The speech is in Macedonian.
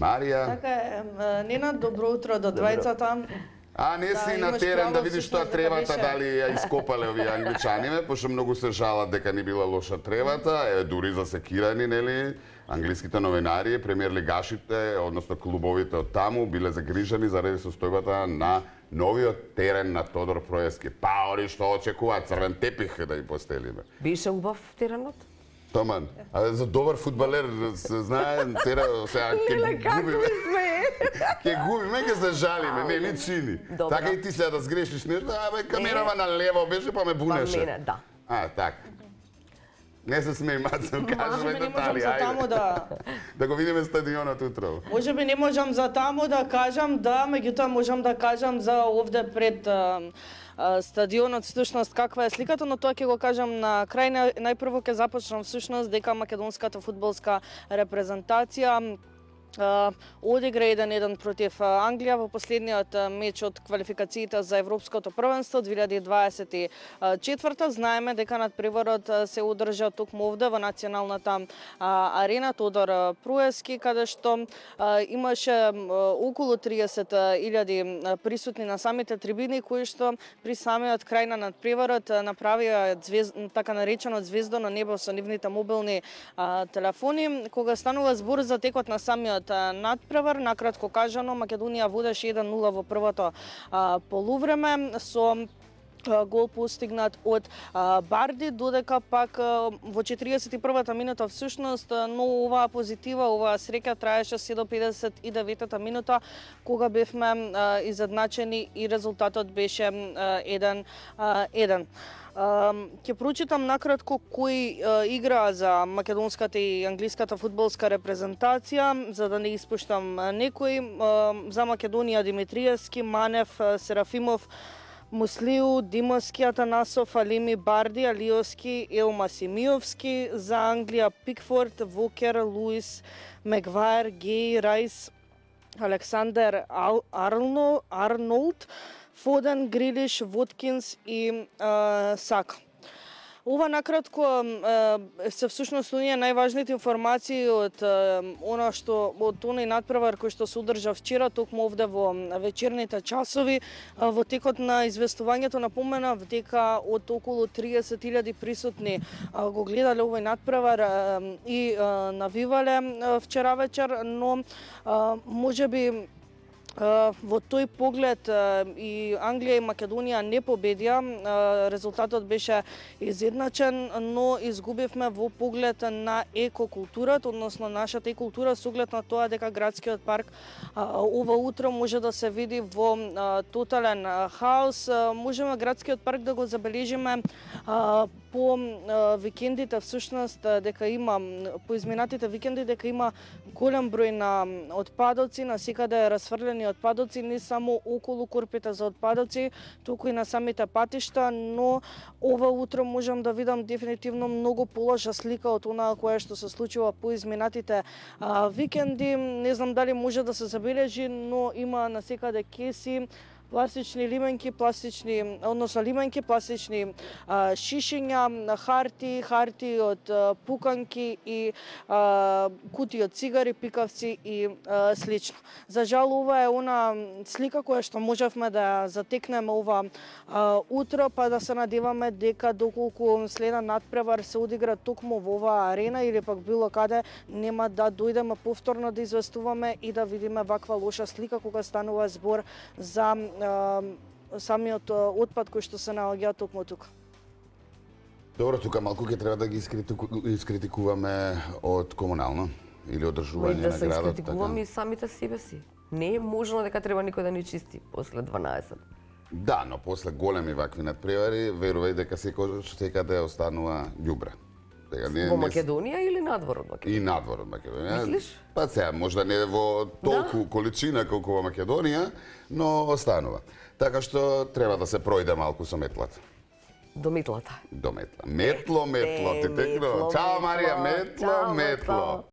Марија. Така е, Нена, добро утро до двајцата. А не си на терен да видиш тоа тревата дали ја ископале овие англичаниме, пошто многу се жалат дека не била лоша тревата, дури засекирани, нели? Англиските новинари, премиер лигашите, односно клубовите од таму биле загрижани заради состојбата на новиот терен на Тодор Проески. Па они што очекуваат црвен тепих да им постелиме. Беше убав теренот? Томан, а за добар фудбалер се знае тера сега ќе губиме. Ќе губиме, ќе се жалиме, не ни чини. Така и ти сега да сгрешиш нешто, камерава на лево беше па ме бунеше. Па мене, да. Така. Не се смеј, Мацо, кажуваме детали, за таму да го видиме стадионот утро. Можеби не можам за таму да кажам да, меѓутоа можам да кажам за овде пред стадионот всушност каква е сликата, но тоа ќе го кажам на крај. Најпрво ќе започнам всушност дека македонската фудбалска репрезентација одигра 1-1 против Англија во последниот меч од квалификациите за Европското првенство 2024. Знаеме дека надпреварот се одржа токму овде во националната арена Тодор Проески, каде што имаше околу 30.000 присутни на самите трибини, кои што при самиот крај на надпреварот направија така наречено звездано небо со нивните мобилни телефони. Кога станува збор за текот на самиот надпревар, накратко кажано, Македонија водеше 1-0 во првото полувреме со гол постигнат од Барди, додека пак во 41-та минута всушност, но оваа позитива, оваа среќа траеше се до 59-та минута, кога бевме изедначени и резултатот беше 1-1. Ќе прочитам накратко кои играа за македонската и англиската фудбалска репрезентација, за да не испуштам некои. За Македонија Димитриевски, Манев, Серафимов, Муслиу, Димовски, Атанасов, Алими, Барди, Алиовски, Елма Симиовски. За Англија Пикфорд, Вокер, Луис, Мегваер, Гей, Райс, Александер Арнолд, Фоден, Грилиш, Воткинс и Сак. Ова накратко се всушност оние најважните информации од она што од оној надпревар кој што се одржа вчера токму овде во вечерните часови. Во текот на известувањето напоменав дека од околу 30.000 присутни го гледале овој надпревар и навивале вчера вечер, но можеби во тој поглед и Англија и Македонија не победија, резултатот беше изедначен, но изгубивме во поглед на екокултурата, односно нашата екокултура, со оглед на тоа дека градскиот парк ова утро може да се види во тотален хаос. Можеме градскиот парк да го забележиме по викендите, всушност дека има, по изминатите викенди, дека има голем број на отпадоци, на секаде расфрлени отпадоци, не само околу корпите за отпадоци, туку и на самите патишта, но ова утро можам да видам дефинитивно многу полоша слика од онаа која што се случува по изминатите викенди. Не знам дали може да се забележи, но има на секаде кеси, пластични лименки, лименки, пластични шишиња, харти од пуканки и кутии од цигари, пикавци и слично. За жал, ова е она слика која што можевме да затекнеме ова утро, па да се надеваме дека доколку следен надпревар се одигра токму во оваа арена или пак било каде, нема да дојдеме повторно да известуваме и да видиме ваква лоша слика кога станува збор за самиот отпад кој што се наоѓа токму тука. Добро, тука малку ќе треба да ги искритикуваме од комунално или одржување на градот. Да се искритикуваме и самите себе си. Не е можно дека треба никој да ни чисти после 12. Да, но после големи вакви надпревари, верувај дека секаде останува ѓубре. Во Македонија или надвор од Македонија? И надвор од Македонија. Мислиш? Па сега, можда не во толку количина колку во Македонија, но останува. Така што треба да се пројде малку со метлата. До метлата. До метла. Метло, ти текно. Чао, Марија, метло.